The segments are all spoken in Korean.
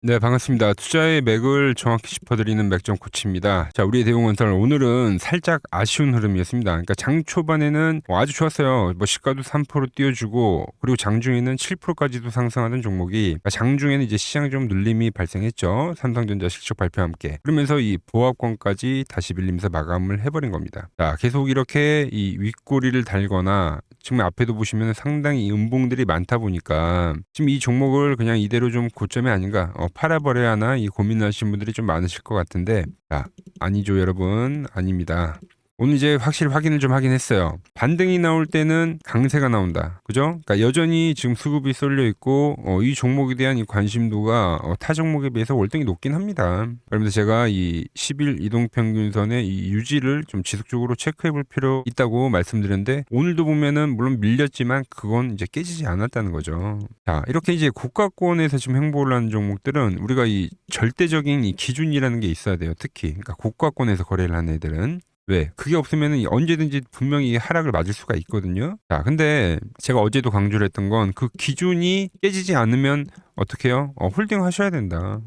네, 반갑습니다. 투자의 맥을 정확히 짚어드리는 맥점 코치입니다. 자, 우리의 대웅건설 오늘은 살짝 아쉬운 흐름이었습니다. 그러니까 장 초반에는 아주 좋았어요. 뭐 시가도 3% 띄워주고, 그리고 장중에는 7%까지도 상승하던 종목이, 그러니까 장중에는 이제 시장 좀 눌림이 발생했죠. 삼성전자 실적 발표와 함께. 그러면서 이 보합권까지 다시 밀리면서 마감을 해버린 겁니다. 자, 계속 이렇게 이 윗꼬리를 달거나 지금 앞에도 보시면 상당히 음봉들이 많다 보니까 지금 이 종목을 그냥 이대로 좀 고점이 아닌가, 팔아버려야 하나 이 고민하시는 분들이 좀 많으실 것 같은데, 자, 아니죠 여러분, 아닙니다. 오늘 이제 확실히 확인을 좀 하긴 했어요. 반등이 나올 때는 강세가 나온다. 그죠? 그러니까 여전히 지금 수급이 쏠려 있고, 이 종목에 대한 이 관심도가 타 종목에 비해서 월등히 높긴 합니다. 그러면서 제가 이 10일 이동평균선의 이 유지를 좀 지속적으로 체크해 볼 필요 있다고 말씀드렸는데, 오늘도 보면은 물론 밀렸지만 그건 이제 깨지지 않았다는 거죠. 자, 이렇게 이제 고가권에서 지금 행보를 하는 종목들은 우리가 이 절대적인 이 기준이라는 게 있어야 돼요. 특히. 그러니까 고가권에서 거래를 하는 애들은. 왜? 그게 없으면 언제든지 분명히 하락을 맞을 수가 있거든요. 자, 근데 제가 어제도 강조를 했던 건 그 기준이 깨지지 않으면 어떻게 해요? 홀딩 하셔야 된다.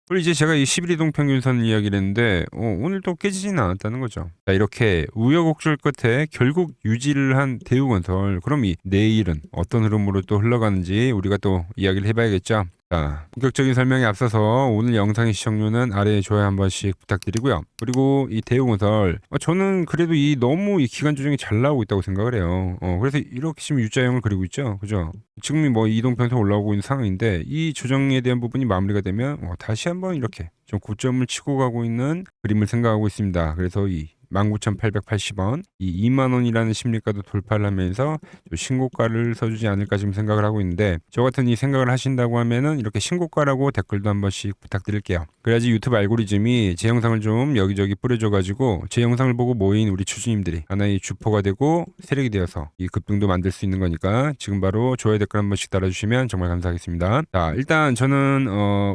그리고 이제 제가 이 11일 동평균선 이야기를 했는데 오늘도 깨지지는 않았다는 거죠. 자, 이렇게 우여곡절 끝에 결국 유지를 한 대우건설. 그럼 이 내일은 어떤 흐름으로 또 흘러가는지 우리가 또 이야기를 해봐야겠죠. 자, 본격적인 설명에 앞서서 오늘 영상의 시청률은 아래에 좋아요 한 번씩 부탁드리고요. 그리고 이 대우건설, 저는 그래도 이 너무 이 기간 조정이 잘 나오고 있다고 생각을 해요. 그래서 이렇게 지금 U자형을 그리고 있죠. 그죠? 지금이 뭐 이동평선 올라오고 있는 상황인데 이 조정에 대한 부분이 마무리가 되면 다시 한번 이렇게 좀 고점을 치고 가고 있는 그림을 생각하고 있습니다. 그래서 이 19,880원, 이 2만 원이라는 심리가도 돌파를 하면서 신고가를 써주지 않을까 지금 생각을 하고 있는데, 저 같은 이 생각을 하신다고 하면은 이렇게 신고가라고 댓글도 한 번씩 부탁드릴게요. 그래야지 유튜브 알고리즘이 제 영상을 좀 여기저기 뿌려줘가지고 제 영상을 보고 모인 우리 주주님들이 하나의 주포가 되고 세력이 되어서 이 급등도 만들 수 있는 거니까 지금 바로 좋아요 댓글 한 번씩 달아주시면 정말 감사하겠습니다. 자, 일단 저는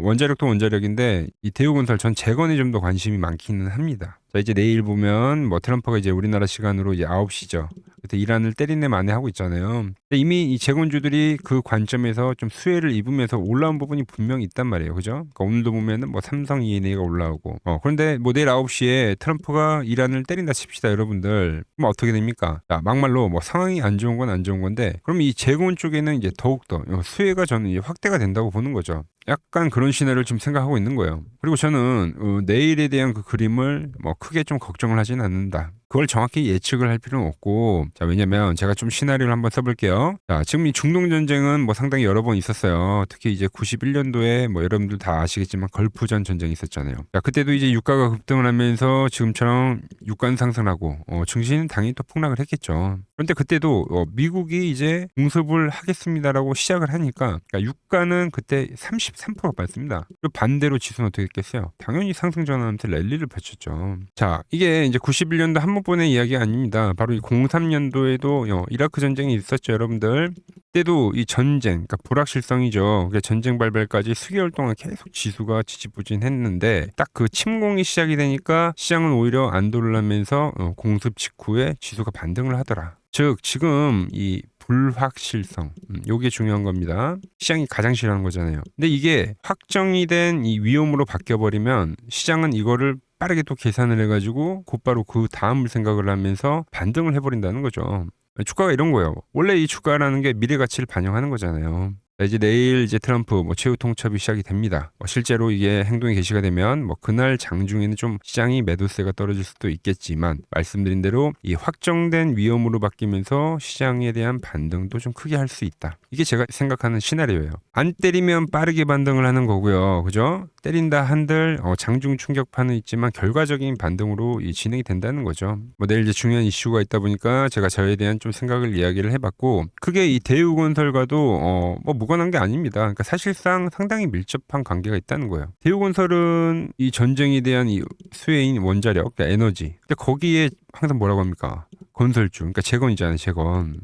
원자력도 원자력인데 이 대우건설 전 재건에 좀 더 관심이 많기는 합니다. 자, 이제 내일 보면 뭐 트럼프가 이제 우리나라 시간으로 이제 9시죠. 그때 이란을 때리네 마네 하고 있잖아요. 근데 이미 이 재건주들이 그 관점에서 좀 수혜를 입으면서 올라온 부분이 분명히 있단 말이에요. 그죠? 그러니까 오늘도 보면은 뭐 삼성 E&A가 올라오고. 그런데 뭐 내일 9시에 트럼프가 이란을 때린다 칩시다, 여러분들. 그럼 어떻게 됩니까? 자, 막말로 뭐 상황이 안 좋은 건 안 좋은 건데, 그럼 이 재건 쪽에는 이제 더욱더 수혜가 저는 이제 확대가 된다고 보는 거죠. 약간 그런 시나리오를 좀 생각하고 있는 거예요. 그리고 저는 내일에 대한 그 그림을 뭐 크게 좀 걱정을 하진 않는다. 그걸 정확히 예측을 할 필요는 없고, 자, 왜냐면 제가 좀 시나리오를 한번 써볼게요. 자, 지금 이 중동 전쟁은 뭐 상당히 여러 번 있었어요. 특히 이제 91년도에 뭐 여러분들 다 아시겠지만 걸프전 전쟁이 있었잖아요. 자, 그때도 이제 유가가 급등을 하면서 지금처럼 유가는 상승하고 증시는 당연히 또 폭락을 했겠죠. 그런데 그때도 미국이 이제 공습을 하겠습니다라고 시작을 하니까, 그러니까 유가는 그때 33%가 빠졌습니다. 그리고 반대로 지수는 어떻게 했겠어요? 당연히 상승 전환한테 랠리를 펼쳤죠. 자, 이게 이제 91년도 한 번뿐의 이야기가 아닙니다. 바로 이 03년도에도 이라크 전쟁이 있었죠, 여러분들. 그때도 이 전쟁, 그러니까 불확실성이죠. 그러니까 전쟁 발발까지 수개월 동안 계속 지수가 지지부진했는데 딱 그 침공이 시작이 되니까 시장은 오히려 안도를 하면서 공습 직후에 지수가 반등을 하더라. 즉 지금 이 불확실성, 요게 중요한 겁니다. 시장이 가장 싫어하는 거잖아요. 근데 이게 확정이 된 이 위험으로 바뀌어버리면 시장은 이거를 빠르게 또 계산을 해가지고 곧바로 그 다음을 생각을 하면서 반등을 해버린다는 거죠. 주가가 이런 거예요. 원래 이 주가라는 게 미래 가치를 반영하는 거잖아요. 자, 이제 내일 이제 트럼프 뭐 최후 통첩이 시작이 됩니다. 실제로 이게 행동이 개시가 되면 뭐 그날 장중에는 좀 시장이 매도세가 떨어질 수도 있겠지만, 말씀드린 대로 이 확정된 위험으로 바뀌면서 시장에 대한 반등도 좀 크게 할 수 있다. 이게 제가 생각하는 시나리오예요. 안 때리면 빠르게 반등을 하는 거고요. 그죠? 때린다 한들 장중 충격파는 있지만 결과적인 반등으로 진행이 된다는 거죠. 뭐 내일 이제 중요한 이슈가 있다 보니까 제가 저에 대한 좀 생각을 이야기를 해봤고, 그게 이 대우건설과도 뭐 무관한 게 아닙니다. 그러니까 사실상 상당히 밀접한 관계가 있다는 거예요. 대우건설은 이 전쟁에 대한 이 수혜인 원자력, 그러니까 에너지. 근데 거기에 항상 뭐라고 합니까? 건설주, 그러니까 재건이잖아요, 재건.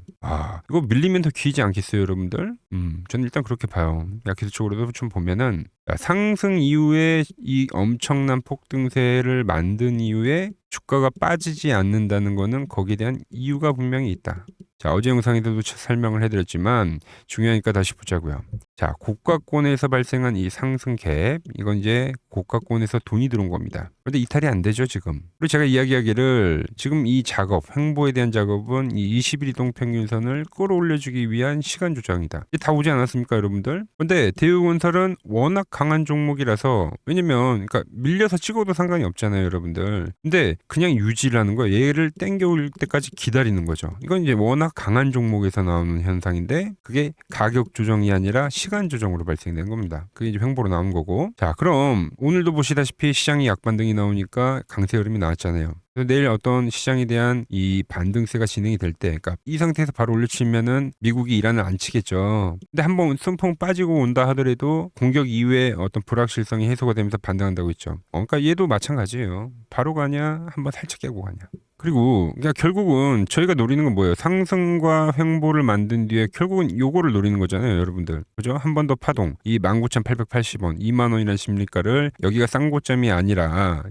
이거 밀리면 더 귀하지 않겠어요, 여러분들? 저는 일단 그렇게 봐요. 기술적으로도 좀 보면은 상승 이후에 이 엄청난 폭등세를 만든 이후에 주가가 빠지지 않는다는 거는 거기에 대한 이유가 분명히 있다. 자, 어제 영상에서도 설명을 해드렸지만 중요하니까 다시 보자고요. 자, 고가권에서 발생한 이 상승 갭, 이건 이제 고가권에서 돈이 들어온 겁니다. 그런데 이탈이 안 되죠, 지금. 그리고 제가 이야기하기를 지금 이 작업, 횡보에 대한 작업은 이 21 이동 평균선을 끌어올려주기 위한 시간 조정이다. 이게 다 오지 않았습니까, 여러분들? 근데 대우건설은 워낙 강한 종목이라서, 왜냐면 그러니까 밀려서 찍어도 상관이 없잖아요, 여러분들. 근데 그냥 유지를 하는 거예요. 얘를 땡겨올 때까지 기다리는 거죠. 이건 이제 워낙 강한 종목에서 나오는 현상인데 그게 가격 조정이 아니라 시간 조정으로 발생된 겁니다. 그게 이제 횡보로 나온 거고. 자, 그럼 오늘도 보시다시피 시장이 약반등이 나오니까 강세 흐름이 나왔잖아요. 그래서 내일 어떤 시장에 대한 이 반등세가 진행이 될 때, 그러니까 이 상태에서 바로 올려치면은 미국이 이란을 안 치겠죠. 근데 한번 순풍 빠지고 온다 하더라도 공격 이후에 어떤 불확실성이 해소가 되면서 반등한다고 했죠. 그러니까 얘도 마찬가지예요. 바로 가냐, 한번 살짝 깨고 가냐. 그리고 그러니까 결국은 저희가 노리는 건 뭐예요? 상승과 횡보를 만든 뒤에 결국은 요거를 노리는 거잖아요, 여러분들. 그죠? 한 번 더 파동. 이 19,880원, 2만 원이라는 심리가를 여기가 싼 고점이 아니라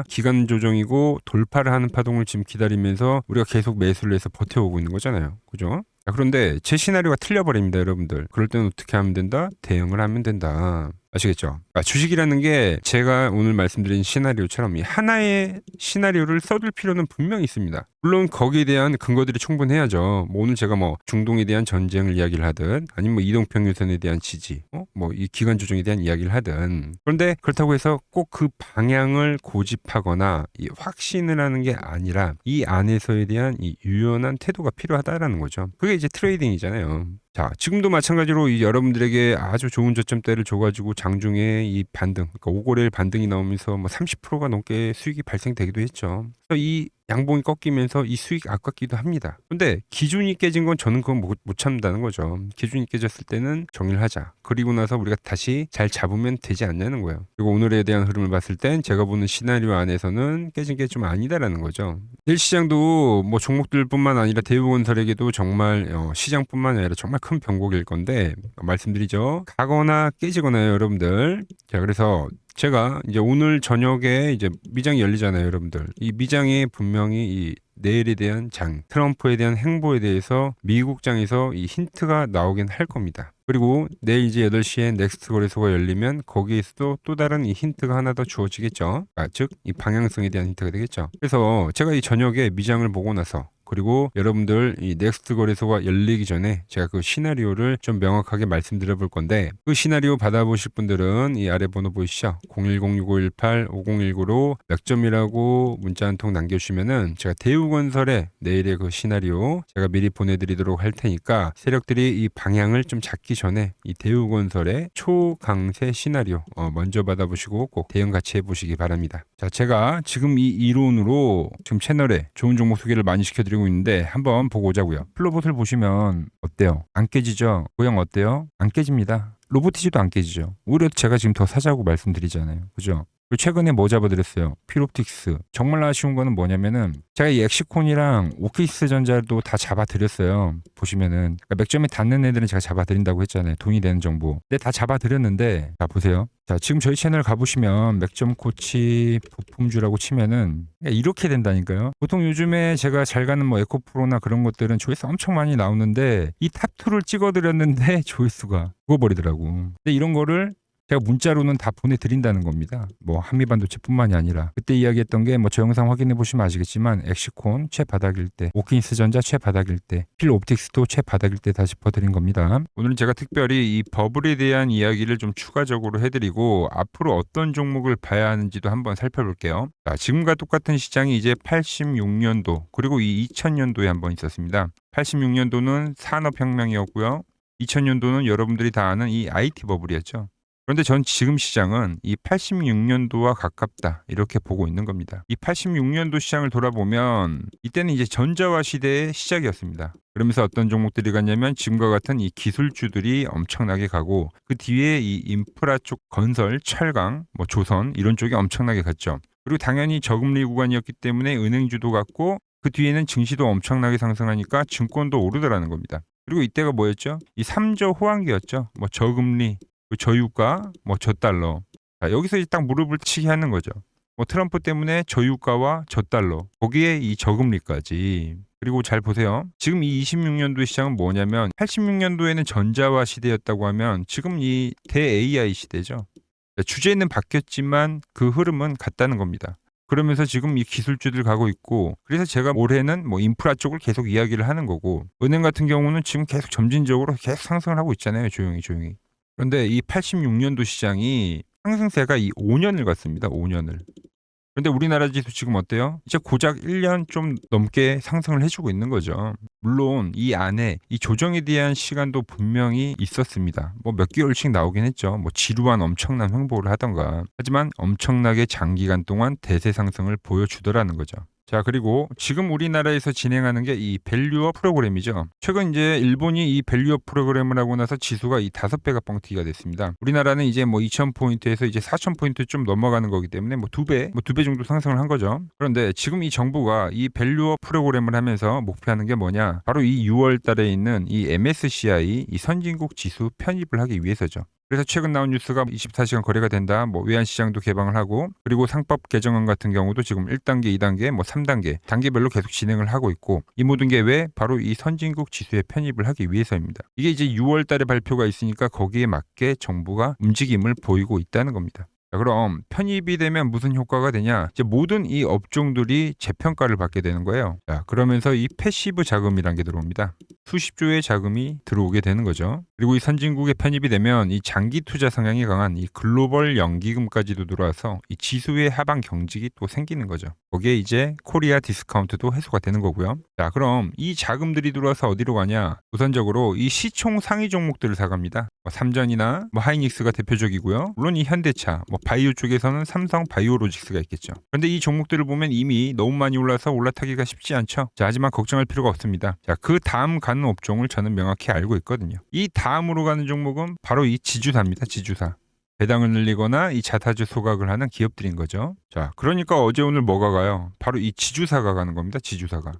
기간 조정이고 돌파를 하는 파동을 지금 기다리면서 우리가 계속 매수를 해서 버텨오고 있는 거잖아요. 그죠? 자, 그런데 제 시나리오가 틀려버립니다, 여러분들. 그럴 때는 어떻게 하면 된다? 대응을 하면 된다. 아시겠죠? 주식이라는 게 제가 오늘 말씀드린 시나리오처럼 이 하나의 시나리오를 써둘 필요는 분명히 있습니다. 물론 거기에 대한 근거들이 충분해야죠. 뭐 오늘 제가 뭐 중동에 대한 전쟁을 이야기를 하든 아니면 뭐 이동평균선에 대한 지지, 뭐 이 기간 조정에 대한 이야기를 하든. 그런데 그렇다고 해서 꼭 그 방향을 고집하거나 이 확신을 하는 게 아니라 이 안에서에 대한 이 유연한 태도가 필요하다라는 거죠. 그게 이제 트레이딩이잖아요. 자, 지금도 마찬가지로 이 여러분들에게 아주 좋은 저점대를 줘가지고 장중에 이 반등, 그러니까 5거래일 반등이 나오면서 뭐 30%가 넘게 수익이 발생되기도 했죠. 그래서 이 양봉이 꺾이면서 이 수익 아깝기도 합니다. 근데 기준이 깨진 건 저는 그건 못 참는다는 거죠. 기준이 깨졌을 때는 정리를 하자. 그리고 나서 우리가 다시 잘 잡으면 되지 않냐는 거예요. 그리고 오늘에 대한 흐름을 봤을 땐 제가 보는 시나리오 안에서는 깨진 게 좀 아니다라는 거죠. 내일 시장도 뭐 종목들뿐만 아니라 대우건설에게도 정말 시장뿐만 아니라 정말 큰 변곡일 건데 말씀드리죠. 가거나 깨지거나요, 여러분들. 자, 그래서 제가 이제 오늘 저녁에 이제 미장이 열리잖아요, 여러분들. 이 미장에 분명히 이 내일에 대한 트럼프에 대한 행보에 대해서 미국장에서 이 힌트가 나오긴 할 겁니다. 그리고 내일 이제 8시에 넥스트 거래소가 열리면 거기에서도 또 다른 이 힌트가 하나 더 주어지겠죠. 즉, 이 방향성에 대한 힌트가 되겠죠. 그래서 제가 이 저녁에 미장을 보고 나서 그리고 여러분들 이 넥스트 거래소가 열리기 전에 제가 그 시나리오를 좀 명확하게 말씀드려 볼 건데 그 시나리오 받아보실 분들은 이 아래 번호 보이시죠? 010-6518-5019로 몇 점이라고 문자 한 통 남겨주시면은 제가 대우건설의 내일의 그 시나리오 제가 미리 보내드리도록 할 테니까 세력들이 이 방향을 좀 잡기 전에 이 대우건설의 초강세 시나리오 먼저 받아보시고 꼭 대응 같이 해보시기 바랍니다. 자, 제가 지금 이 이론으로 지금 채널에 좋은 종목 소개를 많이 시켜드리고 있는데 한번 보고 오자고요. 플로봇을 보시면 어때요? 안 깨지죠? 모양 어때요? 안 깨집니다. 로보티지도 안 깨지죠. 오히려 제가 지금 더 사자고 말씀드리잖아요. 그죠? 그리고 최근에 뭐 잡아드렸어요? 필옵틱스. 정말 아쉬운 거는 뭐냐면은 제가 이 엑시콘이랑 오키스 전자도 다 잡아드렸어요. 보시면은 그러니까 맥점에 닿는 애들은 제가 잡아드린다고 했잖아요. 돈이 되는 정보. 근데 다 잡아드렸는데 자 보세요. 자 지금 저희 채널 가보시면 맥점 코치 부품주라고 치면은 이렇게 된다니까요. 보통 요즘에 제가 잘 가는 뭐 에코프로나 그런 것들은 조회수 엄청 많이 나오는데 이 탑2를 찍어드렸는데 조회수가 죽어버리더라고. 근데 이런 거를 제가 문자로는 다 보내드린다는 겁니다. 뭐 한미반도체뿐만이 아니라 그때 이야기했던 게 뭐 저 영상 확인해 보시면 아시겠지만 엑시콘 최바닥일 때, 오킨스 전자 최바닥일 때, 필옵틱스도 최바닥일 때 다 짚어드린 겁니다. 오늘은 제가 특별히 이 버블에 대한 이야기를 좀 추가적으로 해드리고 앞으로 어떤 종목을 봐야 하는지도 한번 살펴볼게요. 자, 지금과 똑같은 시장이 이제 86년도 그리고 이 2000년도에 한번 있었습니다. 86년도는 산업혁명이었고요. 2000년도는 여러분들이 다 아는 이 IT 버블이었죠. 그런데 전 지금 시장은 이 86년도와 가깝다 이렇게 보고 있는 겁니다. 이 86년도 시장을 돌아보면 이때는 이제 전자화 시대의 시작이었습니다. 그러면서 어떤 종목들이 갔냐면 지금과 같은 이 기술주들이 엄청나게 가고 그 뒤에 이 인프라 쪽 건설, 철강, 뭐 조선 이런 쪽이 엄청나게 갔죠. 그리고 당연히 저금리 구간이었기 때문에 은행주도 갔고 그 뒤에는 증시도 엄청나게 상승하니까 증권도 오르더라는 겁니다. 그리고 이때가 뭐였죠? 이 3저 호황기였죠. 뭐 저금리, 저유가, 뭐 저달러. 자, 여기서 이제 딱 무릎을 치게 하는 거죠. 뭐 트럼프 때문에 저유가와 저달러, 거기에 이 저금리까지. 그리고 잘 보세요. 지금 이 26년도 시장은 뭐냐면 86년도에는 전자화 시대였다고 하면 지금 이 대 AI 시대죠. 주제는 바뀌었지만 그 흐름은 같다는 겁니다. 그러면서 지금 이 기술주들 가고 있고, 그래서 제가 올해는 뭐 인프라 쪽을 계속 이야기를 하는 거고, 은행 같은 경우는 지금 계속 점진적으로 계속 상승을 하고 있잖아요. 조용히. 그런데 이 86년도 시장이 상승세가 이 5년을 갔습니다. 5년을. 근데 우리나라 지수 지금 어때요? 이제 고작 1년 좀 넘게 상승을 해주고 있는 거죠. 물론 이 안에 이 조정에 대한 시간도 분명히 있었습니다. 뭐 몇 개월씩 나오긴 했죠. 뭐 지루한 엄청난 횡보를 하던가. 하지만 엄청나게 장기간 동안 대세 상승을 보여주더라는 거죠. 자, 그리고 지금 우리나라에서 진행하는 게 이 밸류업 프로그램이죠. 최근 이제 일본이 이 밸류업 프로그램을 하고 나서 지수가 이 5배가 뻥튀기가 됐습니다. 우리나라는 이제 뭐 2,000포인트에서 이제 4,000포인트 좀 넘어가는 거기 때문에 뭐 2배 정도 상승을 한 거죠. 그런데 지금 이 정부가 이 밸류업 프로그램을 하면서 목표하는 게 뭐냐? 바로 이 6월 달에 있는 이 MSCI 이 선진국 지수 편입을 하기 위해서죠. 그래서 최근 나온 뉴스가 24시간 거래가 된다. 뭐 외환시장도 개방을 하고, 그리고 상법 개정안 같은 경우도 지금 1단계, 2단계, 뭐 3단계 단계별로 계속 진행을 하고 있고, 이 모든 게 왜? 바로 이 선진국 지수에 편입을 하기 위해서입니다. 이게 이제 6월 달에 발표가 있으니까 거기에 맞게 정부가 움직임을 보이고 있다는 겁니다. 자, 그럼 편입이 되면 무슨 효과가 되냐? 이제 모든 이 업종들이 재평가를 받게 되는 거예요. 자, 그러면서 이 패시브 자금이란 게 들어옵니다. 수십조의 자금이 들어오게 되는 거죠. 그리고 이 선진국에 편입이 되면 이 장기 투자 성향이 강한 이 글로벌 연기금까지도 들어와서 이 지수의 하방 경직이 또 생기는 거죠. 거기에 이제 코리아 디스카운트도 해소가 되는 거고요. 자, 그럼 이 자금들이 들어와서 어디로 가냐? 우선적으로 이 시총 상위 종목들을 사갑니다. 뭐 삼전이나 뭐 하이닉스가 대표적이고요. 물론 이 현대차, 뭐 바이오 쪽에서는 삼성 바이오로직스가 있겠죠. 그런데 이 종목들을 보면 이미 너무 많이 올라서 올라타기가 쉽지 않죠. 자, 하지만 걱정할 필요가 없습니다. 자, 그 다음 가는 업종을 저는 명확히 알고 있거든요. 이 다음으로 가는 종목은 바로 이 지주사입니다. 지주사. 배당을 늘리거나 이 자사주 소각을 하는 기업들인 거죠. 자, 그러니까 어제 오늘 뭐가 가요? 바로 이 지주사가 가는 겁니다. 지주사가.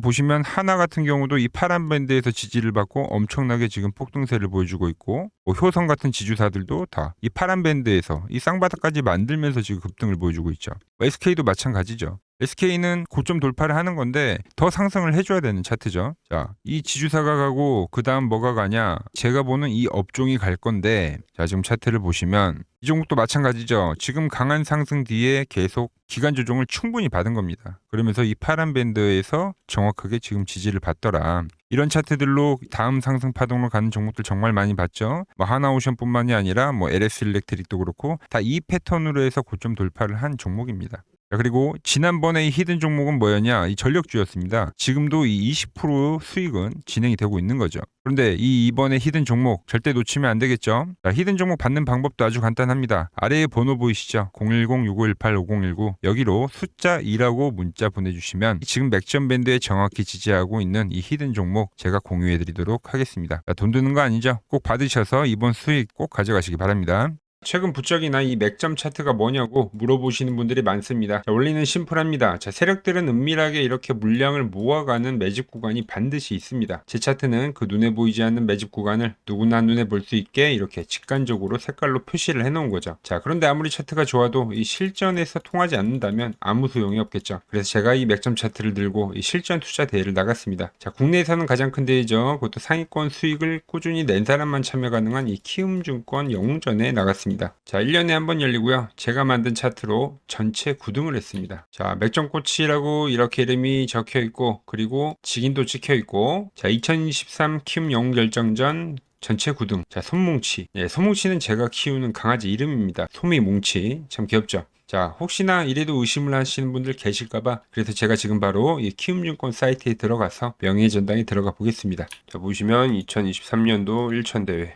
보시면 하나 같은 경우도 이 파란 밴드에서 지지를 받고 엄청나게 지금 폭등세를 보여주고 있고, 뭐 효성 같은 지주사들도 다 이 파란 밴드에서 이 쌍바닥까지 만들면서 지금 급등을 보여주고 있죠. SK도 마찬가지죠. SK는 고점 돌파를 하는 건데 더 상승을 해줘야 되는 차트죠. 자, 이 지주사가 가고 그 다음 뭐가 가냐? 제가 보는 이 업종이 갈 건데, 자, 지금 차트를 보시면 이 종목도 마찬가지죠. 지금 강한 상승 뒤에 계속 기간 조정을 충분히 받은 겁니다. 그러면서 이 파란 밴드에서 정확하게 지금 지지를 받더라. 이런 차트들로 다음 상승 파동으로 가는 종목들 정말 많이 봤죠. 뭐 하나오션뿐만이 아니라 뭐 LS 일렉트릭도 그렇고 다 이 패턴으로 해서 고점 돌파를 한 종목입니다. 자, 그리고 지난번에 이 히든 종목은 뭐였냐? 이 전력주였습니다. 지금도 이 20% 수익은 진행이 되고 있는 거죠. 그런데 이번에 히든 종목 절대 놓치면 안 되겠죠? 자, 히든 종목 받는 방법도 아주 간단합니다. 아래에 번호 보이시죠? 010-6518-5019 여기로 숫자 2라고 문자 보내주시면 지금 맥점 밴드에 정확히 지지하고 있는 이 히든 종목 제가 공유해드리도록 하겠습니다. 자, 돈 드는 거 아니죠? 꼭 받으셔서 이번 수익 꼭 가져가시기 바랍니다. 최근 부쩍이나 이 맥점 차트가 뭐냐고 물어보시는 분들이 많습니다. 자, 원리는 심플합니다. 자, 세력들은 은밀하게 이렇게 물량을 모아가는 매집 구간이 반드시 있습니다. 제 차트는 그 눈에 보이지 않는 매집 구간을 누구나 눈에 볼 수 있게 이렇게 직관적으로 색깔로 표시를 해놓은 거죠. 자, 그런데 아무리 차트가 좋아도 이 실전에서 통하지 않는다면 아무 소용이 없겠죠. 그래서 제가 이 맥점 차트를 들고 이 실전 투자 대회를 나갔습니다. 자, 국내에서는 가장 큰 대회죠. 그것도 상위권 수익을 꾸준히 낸 사람만 참여 가능한 이 키움증권 영웅전에 나갔습니다. 자, 1년에 한 번 열리고요. 제가 만든 차트로 전체 9등을 했습니다. 자, 맥점코치라고 이렇게 이름이 적혀 있고, 그리고 직인도 찍혀 있고, 자, 2023 키움 영웅 결정전 전체 9등. 자, 솜뭉치. 예, 솜뭉치는 제가 키우는 강아지 이름입니다. 솜이뭉치. 참 귀엽죠? 자, 혹시나 이래도 의심을 하시는 분들 계실까봐 그래서 제가 지금 바로 이 키움증권 사이트에 들어가서 명예전당에 들어가 보겠습니다. 자, 보시면 2023년도 1천대회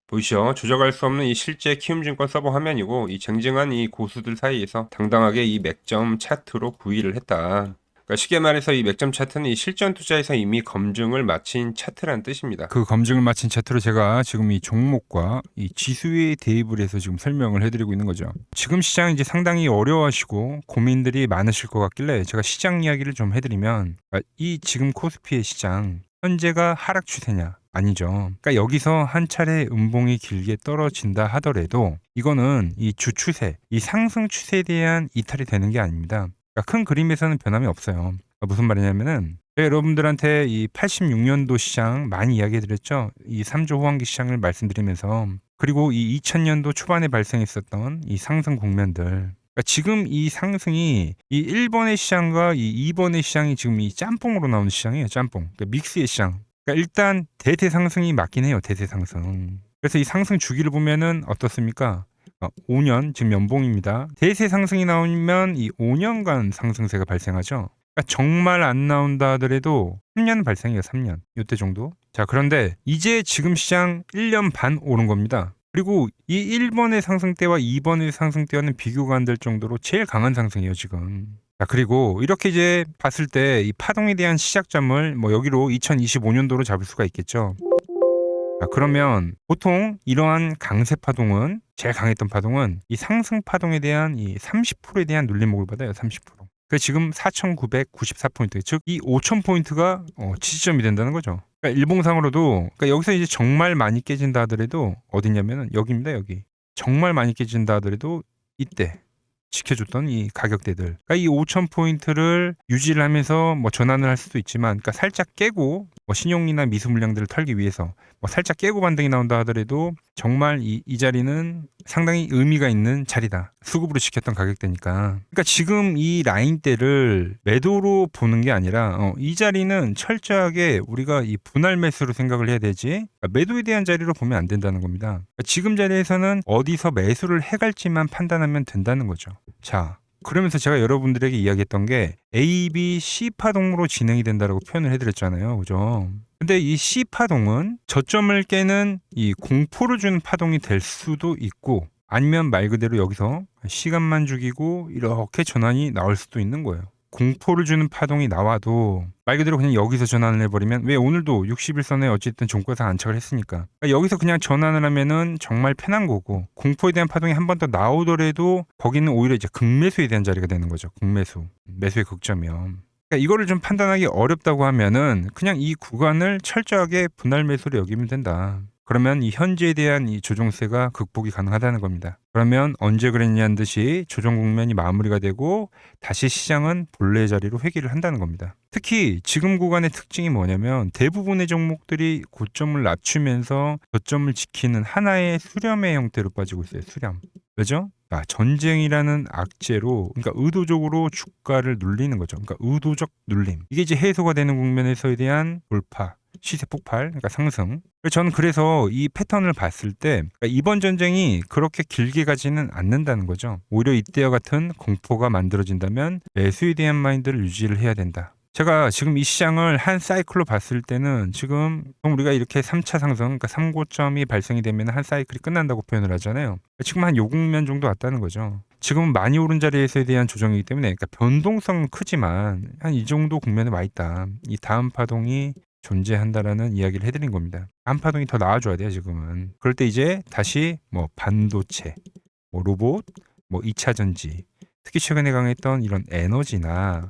보이시죠? 조작할 수 없는 이 실제 키움증권 서버 화면이고, 이 쟁쟁한 이 고수들 사이에서 당당하게 이 맥점 차트로 구의를 했다. 그러니까 쉽게 말해서 이 맥점 차트는 이 실전 투자에서 이미 검증을 마친 차트라는 뜻입니다. 그 검증을 마친 차트로 제가 지금 이 종목과 이 지수에 대입을 해서 지금 설명을 해드리고 있는 거죠. 지금 시장 이제 상당히 어려워하시고 고민들이 많으실 것 같길래 제가 시장 이야기를 좀 해드리면, 이 지금 코스피의 시장 현재가 하락 추세냐? 아니죠. 그러니까 여기서 한 차례 음봉이 길게 떨어진다 하더라도 이거는 이 주추세, 이 상승 추세에 대한 이탈이 되는 게 아닙니다. 그러니까 큰 그림에서는 변함이 없어요. 그러니까 무슨 말이냐면은 제가 여러분들한테 이 86년도 시장 많이 이야기 드렸죠. 이 3조 호황기 시장을 말씀드리면서, 그리고 이 2000년도 초반에 발생했었던 이 상승 국면들, 그러니까 지금 이 상승이 이 1번의 시장과 이 2번의 시장이 지금 이 짬뽕으로 나오는 시장이에요. 짬뽕. 그러니까 믹스의 시장. 그러니까 일단 대세 상승이 맞긴 해요. 대세 상승. 그래서 이 상승 주기를 보면은 어떻습니까? 5년, 지금 연봉입니다. 대세 상승이 나오면 이 5년간 상승세가 발생하죠. 그러니까 정말 안 나온다 하더라도 3년 발생해요. 3년. 이때 정도. 자, 그런데 이제 지금 시장 1년 반 오른 겁니다. 그리고 이 1번의 상승 때와 2번의 상승 때와는 비교가 안 될 정도로 제일 강한 상승이에요, 지금. 자, 그리고 이렇게 이제 봤을 때 이 파동에 대한 시작점을 뭐 여기로 2025년도로 잡을 수가 있겠죠. 자, 그러면 보통 이러한 강세 파동은, 제일 강했던 파동은 이 상승 파동에 대한 이 30%에 대한 눌림목을 받아요. 30%. 그 지금 4,994포인트, 즉 이 5,000포인트가 지지점이 된다는 거죠. 그러니까 일봉상으로도, 그러니까 여기서 이제 정말 많이 깨진다 하더라도 어디냐면은 여기입니다. 여기. 정말 많이 깨진다 하더라도 이때 지켜줬던 이 가격대들, 그러니까 이 5,000포인트를 유지를 하면서 뭐 전환을 할 수도 있지만, 그러니까 살짝 깨고 뭐 신용이나 미수 물량들을 털기 위해서 뭐 살짝 깨고 반등이 나온다 하더라도 정말 이 자리는 상당히 의미가 있는 자리다. 수급으로 지켰던 가격대니까. 그러니까 지금 이 라인대를 매도로 보는 게 아니라 이 자리는 철저하게 우리가 이 분할 매수로 생각을 해야 되지, 그러니까 매도에 대한 자리로 보면 안 된다는 겁니다. 그러니까 지금 자리에서는 어디서 매수를 해갈지만 판단하면 된다는 거죠. 자, 그러면서 제가 여러분들에게 이야기했던 게 A, B, C 파동으로 진행이 된다라고 표현을 해드렸잖아요. 그죠? 근데 이 C 파동은 저점을 깨는 이 공포를 주는 파동이 될 수도 있고, 아니면 말 그대로 여기서 시간만 죽이고 이렇게 전환이 나올 수도 있는 거예요. 공포를 주는 파동이 나와도 말 그대로 그냥 여기서 전환을 해버리면, 왜 오늘도 60일선에 어쨌든 종가상 안착을 했으니까, 그러니까 여기서 그냥 전환을 하면은 정말 편한 거고, 공포에 대한 파동이 한 번 더 나오더라도 거기는 오히려 이제 극매수에 대한 자리가 되는 거죠. 극매수, 매수의 극점이요. 그러니까 이거를 좀 판단하기 어렵다고 하면은 그냥 이 구간을 철저하게 분할 매수로 여기면 된다. 그러면 이 현재에 대한 이 조정세가 극복이 가능하다는 겁니다. 그러면 언제 그랬냐는 듯이 조정 국면이 마무리가 되고 다시 시장은 본래 자리로 회귀를 한다는 겁니다. 특히 지금 구간의 특징이 뭐냐면 대부분의 종목들이 고점을 낮추면서 저점을 지키는 하나의 수렴의 형태로 빠지고 있어요. 수렴. 왜죠? 전쟁이라는 악재로, 그러니까 의도적으로 주가를 눌리는 거죠. 그러니까 의도적 눌림. 이게 이제 해소가 되는 국면에서에 대한 돌파, 시세 폭발, 그러니까 상승. 저는 그래서 이 패턴을 봤을 때 그러니까 이번 전쟁이 그렇게 길게 가지는 않는다는 거죠. 오히려 이때와 같은 공포가 만들어진다면 매수에 대한 마인드를 유지를 해야 된다. 제가 지금 이 시장을 한 사이클로 봤을 때는 지금 우리가 이렇게 3차 상승, 그러니까 3고점이 발생이 되면 한 사이클이 끝난다고 표현을 하잖아요. 지금 한 요 국면 정도 왔다는 거죠. 지금은 많이 오른 자리에서에 대한 조정이기 때문에, 그러니까 변동성은 크지만 한 이 정도 국면에 와 있다. 이 다음 파동이 존재한다라는 이야기를 해드린 겁니다. 다음 파동이 더 나아져야 돼요, 지금은. 그럴 때 이제 다시 뭐 반도체, 뭐 로봇, 뭐 2차 전지, 특히 최근에 강했던 이런 에너지나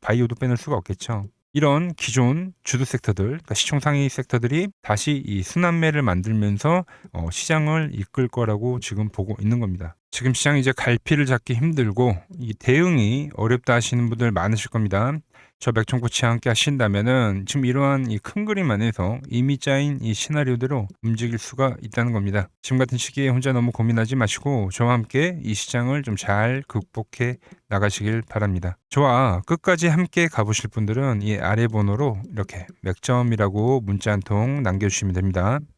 바이오도 빼놓을 수가 없겠죠. 이런 기존 주도 섹터들, 그러니까 시총 상위 섹터들이 다시 이 순환매를 만들면서 시장을 이끌 거라고 지금 보고 있는 겁니다. 지금 시장이 이제 갈피를 잡기 힘들고 이 대응이 어렵다 하시는 분들 많으실 겁니다. 저 맥정코치와 함께 하신다면은 지금 이러한 이 큰 그림 안에서 이미 짜인 이 시나리오대로 움직일 수가 있다는 겁니다. 지금 같은 시기에 혼자 너무 고민하지 마시고 저와 함께 이 시장을 좀 잘 극복해 나가시길 바랍니다. 저와 끝까지 함께 가보실 분들은 이 아래 번호로 이렇게 맥점이라고 문자 한 통 남겨주시면 됩니다.